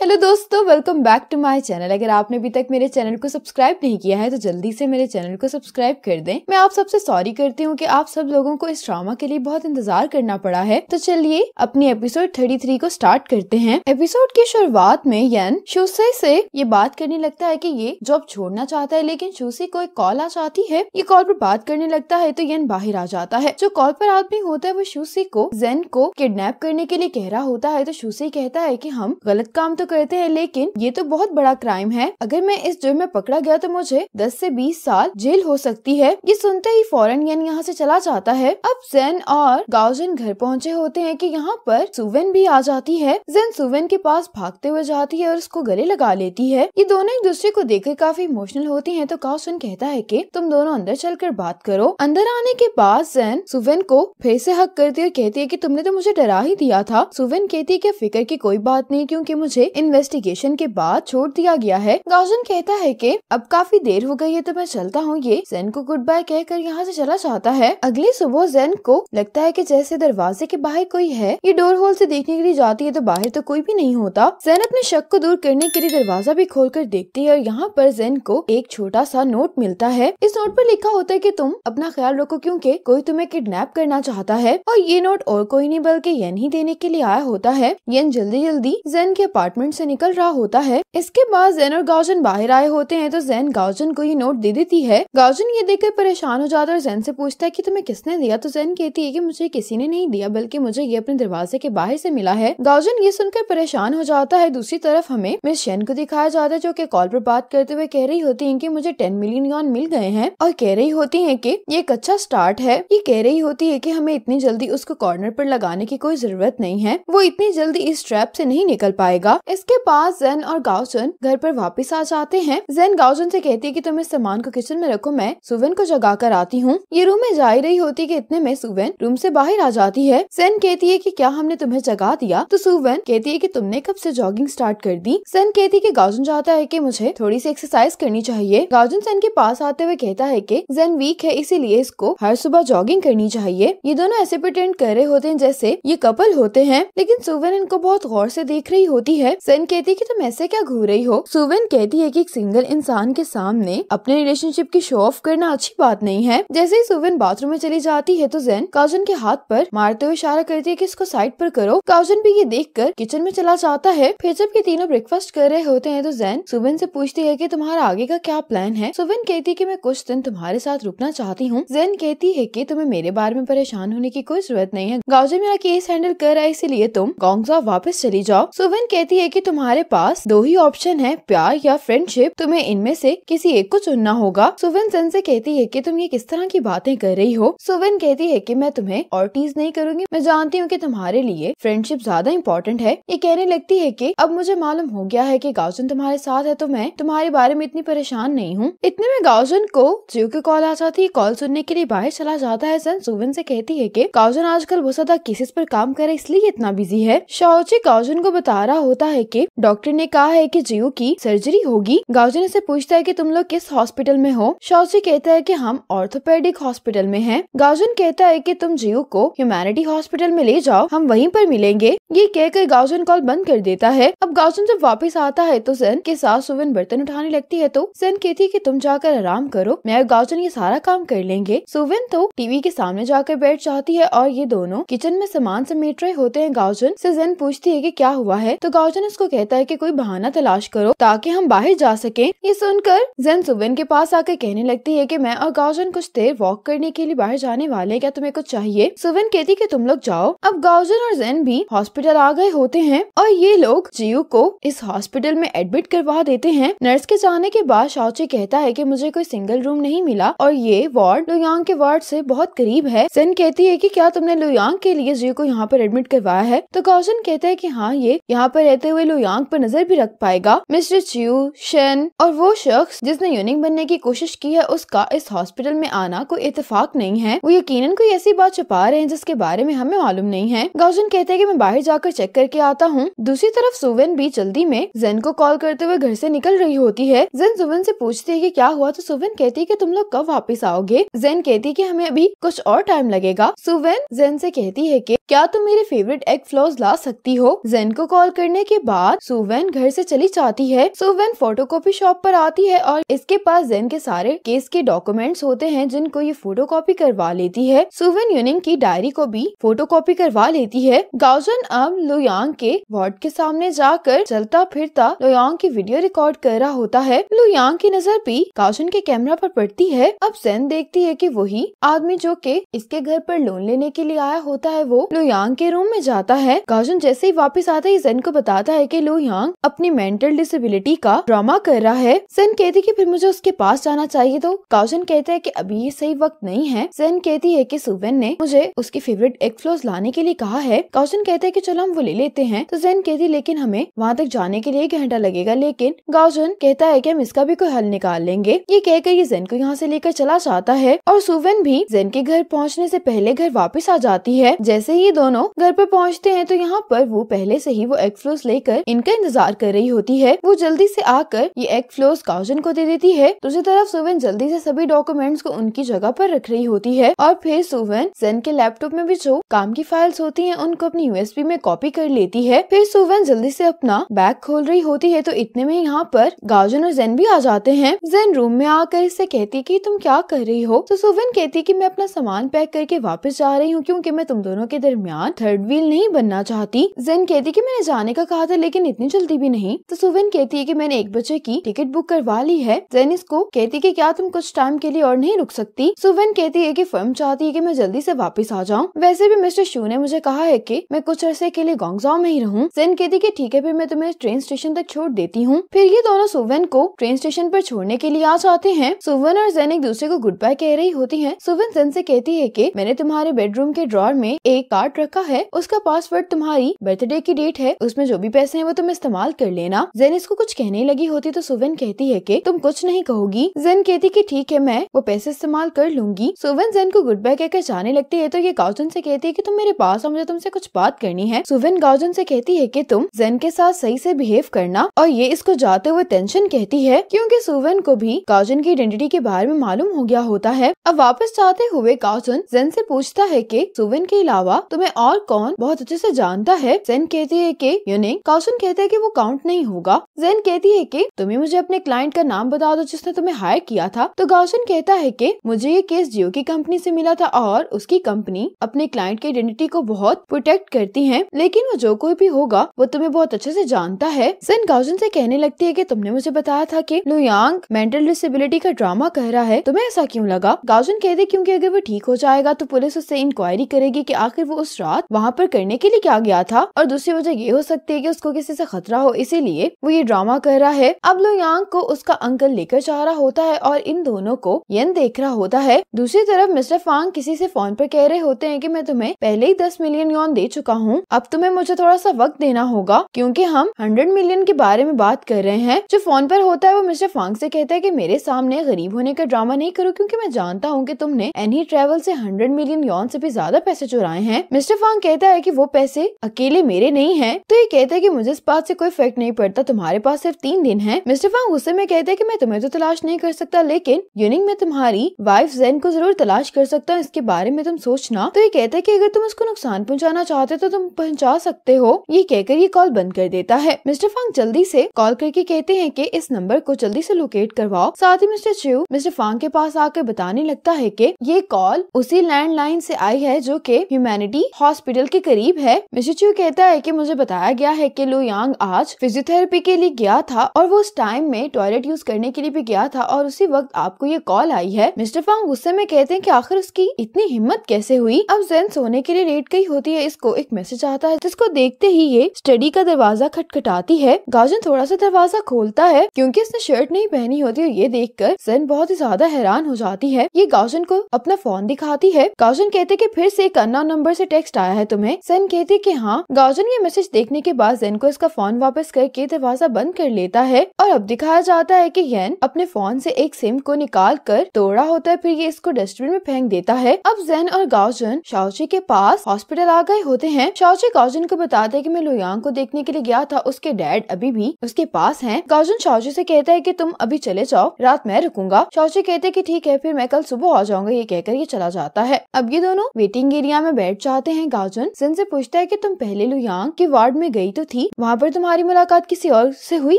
Hello दोस्तों, welcome back to my channel. अगर आपने अभी तक मेरे चैनल को सब्सक्राइब नहीं किया है तो जल्दी से मेरे चैनल को सब्सक्राइब कर दें। मैं आप सबसे सॉरी करती हूँ कि आप सब लोगों को इस ड्रामा के लिए बहुत इंतजार करना पड़ा है। तो चलिए अपनी एपिसोड 33 को स्टार्ट करते हैं। एपिसोड की शुरुआत में यन शूसी से ये बात करने लगता है कि ये जॉब छोड़ना चाहता है, लेकिन शूसी को एक कॉल आ जाती है। ये कॉल पर बात करने लगता है तो यन बाहर आ जाता है। जो कॉल पर आदमी होता है वो शूसी को जेन को किडनैप करने के लिए कह रहा होता है। तो शूसी कहता है कि हम गलत काम तो करते हैं, लेकिन ये तो बहुत बड़ा क्राइम है। अगर मैं इस जुर्म में पकड़ा गया तो मुझे 10 से 20 साल जेल हो सकती है। ये सुनते ही फौरन यन यहाँ से चला जाता है। अब जेन और गाओजन घर पहुँचे होते हैं कि यहाँ पर सुवेन भी आ जाती है। जेन सुवेन के पास भागते हुए जाती है और उसको गले लगा लेती है। ये दोनों एक दूसरे को देखकर काफी इमोशनल होती हैं। तो गाओजन कहता है कि तुम दोनों अंदर चलकर बात करो। अंदर आने के बाद जेन सुवेन को फिर से हक करती है और कहती है कि तुमने तो मुझे डरा ही दिया था। सुवेन कहती है कि फिक्र की कोई बात नहीं, क्योंकि मुझे इन्वेस्टिगेशन के बाद छोड़ दिया गया है। गाओजन कहता है कि अब काफी देर हो गई है तो मैं चलता हूँ। ये जेन को गुड बाय कहकर यहाँ से चला जाता है। अगली सुबह जेन को लगता है कि जैसे दरवाजे के बाहर कोई है। ये डोर होल से देखने के लिए जाती है तो बाहर तो कोई भी नहीं होता। जेन अपने शक को दूर करने के लिए दरवाजा भी खोलकर देखती है और यहाँ पर जेन को एक छोटा सा नोट मिलता है। इस नोट पर लिखा होता है कि तुम अपना ख्याल रखो, क्योंकि कोई तुम्हें किडनैप करना चाहता है। और ये नोट और कोई नहीं बल्कि यन ही देने के लिए आया होता है। यन जल्दी जल्दी जेन के अपार्टमेंट से निकल रहा होता है। इसके बाद जेन और गाओजन बाहर आए होते हैं तो जेन गाओजन को ये नोट दे देती है। गाओजन ये देखकर परेशान हो जाता है और जेन से पूछता है कि तुम्हें किसने दिया। तो जेन कहती है कि मुझे किसी ने नहीं दिया, बल्कि मुझे ये अपने दरवाजे के बाहर से मिला है। गाओजन ये सुनकर परेशान हो जाता है। दूसरी तरफ हमें मिस शेन को दिखाया जाता है, जो कि कॉल पर बात करते हुए कह रही होती है कि मुझे 10 मिलियन यॉन मिल गए हैं और कह रही होती है कि ये एक अच्छा स्टार्ट है। ये कह रही होती है कि हमें इतनी जल्दी उसको कॉर्नर पर लगाने की कोई जरूरत नहीं है, वो इतनी जल्दी इस ट्रैप से नहीं निकल पाएगा। इसके बाद जेन और गाओजन घर पर वापस आ जाते हैं। जेन गाओजन से कहती है कि तुम इस सामान को किचन में रखो, मैं सुवेन को जगा कर आती हूँ। ये रूम में जा रही होती है कि इतने में सुवेन रूम से बाहर आ जाती है। जेन कहती है कि क्या हमने तुम्हें जगा दिया। तो सुवेन कहती है कि तुमने कब से जॉगिंग स्टार्ट कर दी। जेन कहती है कि गाओजन चाहता है कि मुझे थोड़ी सी एक्सरसाइज करनी चाहिए। गाओजन जेन के पास आते हुए कहता है कि जेन वीक है, इसीलिए इसको हर सुबह जॉगिंग करनी चाहिए। ये दोनों ऐसे प्रिटेंड कर रहे होते हैं जैसे ये कपल होते हैं, लेकिन सुवेन इनको बहुत गौर से देख रही होती है। जेन कहती है कि तुम ऐसे क्या घूर रही हो। सुवेन कहती है कि एक सिंगल इंसान के सामने अपने रिलेशनशिप की शो ऑफ करना अच्छी बात नहीं है। जैसे ही सुवेन बाथरूम में चली जाती है तो जेन गाओजन के हाथ पर मारते हुए इशारा करती है कि इसको साइड पर करो। गाओजन भी ये देखकर किचन में चला जाता है। फिर जब ये तीनों ब्रेकफास्ट कर रहे होते हैं तो जेन सुवेन से पूछती है कि तुम्हारा आगे का क्या प्लान है। सुवेन कहती है कि मैं कुछ दिन तुम्हारे साथ रुकना चाहती हूँ। जेन कहती है कि तुम्हें मेरे बारे में परेशान होने की कोई जरूरत नहीं है। गाओजन मेरा केस हैंडल कर रहा है, इसीलिए तुम गोंगजा वापस चली जाओ। सुवेन कहती है कि तुम्हारे पास दो ही ऑप्शन है, प्यार या फ्रेंडशिप, तुम्हें इनमें से किसी एक को चुनना होगा। सुवेन जेन से कहती है कि तुम ये किस तरह की बातें कर रही हो। सुवेन कहती है कि मैं तुम्हें और टीज नहीं करूंगी, मैं जानती हूँ कि तुम्हारे लिए फ्रेंडशिप ज्यादा इम्पोर्टेंट है। ये कहने लगती है कि अब मुझे मालूम हो गया है कि गाओजन तुम्हारे साथ है, तो मैं तुम्हारे बारे में इतनी परेशान नहीं हूँ। इतने में गाओजन को जियो की कॉल आ जाती है। कॉल सुनने के लिए बाहर चला जाता है। जेन सुवेन से कहती है कि गाओजन आजकल बहुत ज्यादा केसेस पर काम करे, इसलिए इतना बिजी है। शाओची गाओजन को बता रहा होता है कि डॉक्टर ने कहा है कि जियो की सर्जरी होगी। गाओजन से पूछता है कि तुम लोग किस हॉस्पिटल में हो। शाओची कहता है कि हम ऑर्थोपेडिक हॉस्पिटल में हैं। गाओजन कहता है कि तुम जियो को ह्यूमैनिटी हॉस्पिटल में ले जाओ, हम वहीं पर मिलेंगे। ये कहकर गाओजन कॉल बंद कर देता है। अब गाओजन जब वापस आता है तो जेन के साथ सुवेन बर्तन उठाने लगती है। तो जेन कहती है कि तुम जाकर आराम करो, मैं और गाओजन ये सारा काम कर लेंगे। सुवेन तो टीवी के सामने जाकर बैठ जाती है और ये दोनों किचन में सामान समेट रहे होते हैं। गाओजन से जेन पूछती है कि क्या हुआ है। तो गाओजन उसको कहता है कि कोई बहाना तलाश करो ताकि हम बाहर जा सकें। ये सुनकर जेन सुवेन के पास आकर कहने लगती है कि मैं और गाओजन कुछ देर वॉक करने के लिए बाहर जाने वाले हैं, क्या तुम्हें कुछ चाहिए। सुवेन कहती कि तुम लोग जाओ। अब गाओजन और जेन भी हॉस्पिटल आ गए होते हैं और ये लोग जियो को इस हॉस्पिटल में एडमिट करवा देते हैं। नर्स के जाने के बाद शाओची कहता है कि मुझे कोई सिंगल रूम नहीं मिला और ये वार्ड लुयांग के वार्ड से बहुत करीब है। जेन कहती है कि क्या तुमने लुयांग के लिए जियो को यहाँ पर एडमिट करवाया है। तो गाओजन कहता है कि हाँ, ये यहाँ पर रहते हुए लुयांग पर नजर भी रख पाएगा। मिस्टर चियो, शेन और वो शख्स जिसने यूनिक बनने की कोशिश की है, उसका इस हॉस्पिटल में आना कोई इत्तेफाक नहीं है। वो यकीनन कोई ऐसी बात छुपा रहे हैं जिसके बारे में हमें मालूम नहीं है। गाओजन कहता है कि मैं बाहर जाकर चेक करके आता हूँ। दूसरी तरफ सुवेन भी जल्दी में जेन को कॉल करते हुए घर से निकल रही होती है। जेन सुवेन से पूछती है कि क्या हुआ। तो सुवेन कहती है कि तुम लोग कब वापस आओगे। जेन कहती है कि हमें अभी कुछ और टाइम लगेगा। सुवेन जेन से कहती है कि क्या तुम मेरे फेवरेट एग फ्लॉस ला सकती हो। जेन को कॉल करने के बाद सुवेन घर से चली जाती है। सुवेन फोटोकॉपी शॉप पर आती है और इसके पास जेन के सारे केस के डॉक्यूमेंट्स होते हैं जिनको ये फोटोकॉपी करवा लेती है। सुवेन यूनिंग की डायरी को भी फोटोकॉपी करवा लेती है। गाओजन अब लुयांग के वार्ड के सामने जाकर चलता फिरता लुयांग की वीडियो रिकॉर्ड कर रहा होता है। लुयांग की नजर भी गाओजन के कैमरा पर पड़ती है। अब जेन देखती है कि वही आदमी जो के इसके घर पर लोन लेने के लिए आया होता है वो लुयांग के रूम में जाता है। गाओजन जैसे ही वापस आता है जेन को बताता है कि लुयांग अपनी मेंटल डिसेबिलिटी का ड्रामा कर रहा है। जेन कहती कि फिर मुझे उसके पास जाना चाहिए तो गाओजन कहते हैं कि अभी ये सही वक्त नहीं है। जेन कहती है कि सुवेन ने मुझे उसकी फेवरेट एग फ्लोस लाने के लिए कहा है। गाओजन कहते हैं कि चलो हम वो ले लेते हैं। तो जेन कहती लेकिन हमें वहाँ तक जाने के लिए 1 घंटा लगेगा। लेकिन गाओजन कहता है कि हम इसका भी कोई हल निकाल लेंगे। ये कहकर ये जेन को यहाँ से लेकर चला जाता है और सुवेन भी जेन के घर पहुँचने से पहले घर वापस आ जाती है। जैसे ही दोनों घर पर पहुँचते हैं तो यहाँ पर वो पहले से ही वो एग फ्लोस लेकर इनका इंतजार कर रही होती है। वो जल्दी से आकर ये एग फ्लोस गाओजन को दे देती है। दूसरी तरफ सुवेन जल्दी से सभी डॉक्यूमेंट्स को उनकी जगह पर रख रही होती है और फिर सुवेन जेन के लैपटॉप में भी जो काम की फाइल्स होती हैं उनको अपनी यूएसबी में कॉपी कर लेती है। फिर सुवेन जल्दी से अपना बैग खोल रही होती है तो इतने में यहाँ पर गाओजन और जेन भी आ जाते हैं। जेन रूम में आकर इससे कहती कि तुम क्या कर रही हो। तो सुवेन कहती कि मैं अपना सामान पैक करके वापस जा रही हूँ क्योंकि मैं तुम दोनों के दरमियान थर्ड व्हील नहीं बनना चाहती। जेन कहती कि मैंने जाने का कहा था लेकिन इतनी जल्दी भी नहीं। तो सुवेन कहती है कि मैंने 1 बजे की टिकट बुक करवा ली है। जेन इसको कहती कि क्या तुम कुछ टाइम के लिए और नहीं रुक सकती। सुवेन कहती है कि फर्म चाहती है कि मैं जल्दी से वापस आ जाऊं। वैसे भी मिस्टर शू ने मुझे कहा है कि मैं कुछ अरसे के लिए गोंगजाओ में ही रहूं। जेन कहती कि ठीक है फिर मैं तुम्हें ट्रेन स्टेशन तक छोड़ देती हूँ। फिर ये दोनों सुवेन को ट्रेन स्टेशन पर छोड़ने के लिए आ जाते हैं। सुवेन और जेन एक दूसरे को गुड बाय कह रही होती है। सुवेन जेन से कहती है कि मैंने तुम्हारे बेडरूम के ड्रॉर में एक कार्ड रखा है, उसका पासवर्ड तुम्हारी बर्थडे की डेट है, उसमें जो भी पैसे हैं वो तुम इस्तेमाल कर लेना। जेन इसको कुछ कहने लगी होती तो सुवेन कहती है कि तुम कुछ नहीं कहोगी। जेन कहती कि ठीक है मैं वो पैसे इस्तेमाल कर लूंगी। सुवेन जेन को गुड बाय कहकर जाने लगती है तो ये गाओजन से कहती है कि तुम मेरे पास आओ, मुझे तुमसे कुछ बात करनी है। सुवेन गाओजन से कहती है कि तुम जेन के साथ सही से बिहेव करना और ये इसको जाते हुए टेंशन कहती है क्योंकि सुवेन को भी गाओजन की आइडेंटिटी के बारे में मालूम हो गया होता है। अब वापस जाते हुए गाओजन जेन से पूछता है कि सुवेन के अलावा तुम्हें और कौन बहुत अच्छे से जानता है। जेन कहती है कि यूनिंग। गाओजन कहता है कि वो काउंट नहीं होगा। जेन कहती है कि तुम्हें मुझे अपने क्लाइंट का नाम बता दो जिसने तुम्हें हायर किया था। तो गाओजन कहता है कि मुझे ये केस जियो की कंपनी से मिला था और उसकी कंपनी अपने क्लाइंट की आइडेंटिटी को बहुत प्रोटेक्ट करती है, लेकिन वो जो कोई भी होगा वो तुम्हें बहुत अच्छे से जानता है। जेन गाओजन से कहने लगती है कि तुमने मुझे बताया था कि लुयांग मेंटल डिसेबिलिटी का ड्रामा कर रहा है, तुम्हें ऐसा क्यों लगा। गाओजन कहते क्योंकि अगर वो ठीक हो जाएगा तो पुलिस उससे इंक्वायरी करेगी कि आखिर वो उस रात वहाँ पर करने के लिए क्या गया था, और दूसरी वजह ये हो सकती है कि उसको किसी से खतरा हो इसीलिए वो ये ड्रामा कर रहा है। अब लुयांग को उसका अंकल लेकर जा रहा होता है और इन दोनों को येन देख रहा होता है। दूसरी तरफ मिस्टर फांग किसी से फोन पर कह रहे होते हैं कि मैं तुम्हें पहले ही 10 मिलियन यॉन दे चुका हूँ, अब तुम्हें मुझे थोड़ा सा वक्त देना होगा क्योंकि हम 100 मिलियन के बारे में बात कर रहे हैं। जो फोन पर होता है वो मिस्टर फांग से कहता है कि मेरे सामने गरीब होने का ड्रामा नहीं करो क्योंकि मैं जानता हूँ कि तुमने एनी ट्रेवल से 100 मिलियन यॉन से भी ज्यादा पैसे चुराए हैं। मिस्टर फांग कहता है कि वो पैसे अकेले मेरे नहीं हैं। तो ये कहता है कि मुझे इस बात से कोई फर्क नहीं पड़ता, तुम्हारे पास सिर्फ 3 दिन है। मिस्टर फांग गुस्से में कहता है कि मैं तुम्हें तो तलाश नहीं कर सकता लेकिन यूनिंग में तुम्हारी वाइफ जेन को जरूर तलाश कर सकता हूँ, इसके बारे में तुम सोचना। तो ये कहता है कि अगर तुम उसको नुकसान पहुंचाना चाहते तो तुम पहुंचा सकते हो। ये कहकर ये कॉल बंद कर देता है। मिस्टर फांग जल्दी से कॉल करके कहते हैं कि इस नंबर को जल्दी से लोकेट करवाओ। साथ ही मिस्टर च्यू मिस्टर फांग के पास आकर बताने लगता है कि ये कॉल उसी लैंडलाइन से आई है जो कि ह्यूमैनिटी हॉस्पिटल के करीब है। मिस्टर च्यू कहता है कि मुझे बताया गया है कि लुयांग आज फिजियोथेरेपी के लिए गया था और वो उस टाइम में टॉयलेट यूज करने के लिए भी गया था और उसी वक्त आपको ये कॉल आई है। मिस्टर फांग गुस्से में कहते हैं कि आखिर उसकी इतनी हिम्मत कैसे हुई। अब जेन सोने के लिए लेट गई होती है, इसको एक मैसेज आता है जिसको देखते ही ये स्टडी का दरवाजा खटखटाती है। गाओजन थोड़ा सा दरवाजा खोलता है क्योंकि इसने शर्ट नहीं पहनी होती और ये देखकर जेन बहुत ही ज्यादा हैरान हो जाती है। ये गाओजन को अपना फोन दिखाती है। गाओजन कहते कि फिर से एक अननोन नंबर से टेक्स्ट आया है तुम्हें। जेन कहती कि हाँ। गाओजन ये मैसेज देखने के बाद जेन को इसका फोन वापस करके दरवाजा बंद कर लेता है और अब दिखाया जाता है कि येन अपने फोन से एक सिम को निकाल कर तोड़ा होता है, फिर ये इसको डस्टबिन में फेंक देता है। अब जेन और गाओजन शाओची के पास हॉस्पिटल आ गए होते हैं। शाओची गाओजन को बताते हैं कि मैं लुयांग को देखने के लिए गया था, उसके डैड अभी भी उसके पास हैं। गाओजन शाओची से कहता है कि तुम अभी चले जाओ, रात मैं रुकूंगा। शाओची कहते हैं कि ठीक है फिर मैं कल सुबह आ जाऊंगा। ये कहकर ये चला जाता है। अब ये दोनों वेटिंग एरिया में बैठ जाते हैं। गाओजन जेन से पूछता है कि तुम पहले लुयांग के वार्ड में गई तो थी वहाँ पर तुम्हारी मुलाकात किसी और से हुई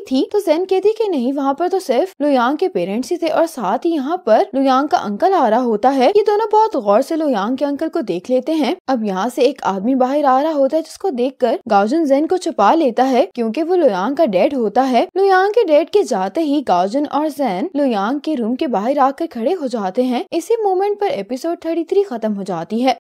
थी? तो जेन कहती कि नहीं, वहाँ पर तो सिर्फ लुयांग के पेरेंट्स ही थे और साथ ही यहाँ पर लुयांग का अंकल आ रहा होता है। ये दोनों बहुत गौर से लुयांग के अंकल को देख लेते हैं। अब यहाँ से एक आदमी बाहर आ रहा होता है जिसको देखकर गाओजन जेन को छुपा लेता है क्योंकि वो लुयांग का डैड होता है। लुयांग के डैड के जाते ही गाओजन और जेन लुयांग के रूम के बाहर आकर खड़े हो जाते हैं। इसी मोमेंट पर एपिसोड 33 खत्म हो जाती है।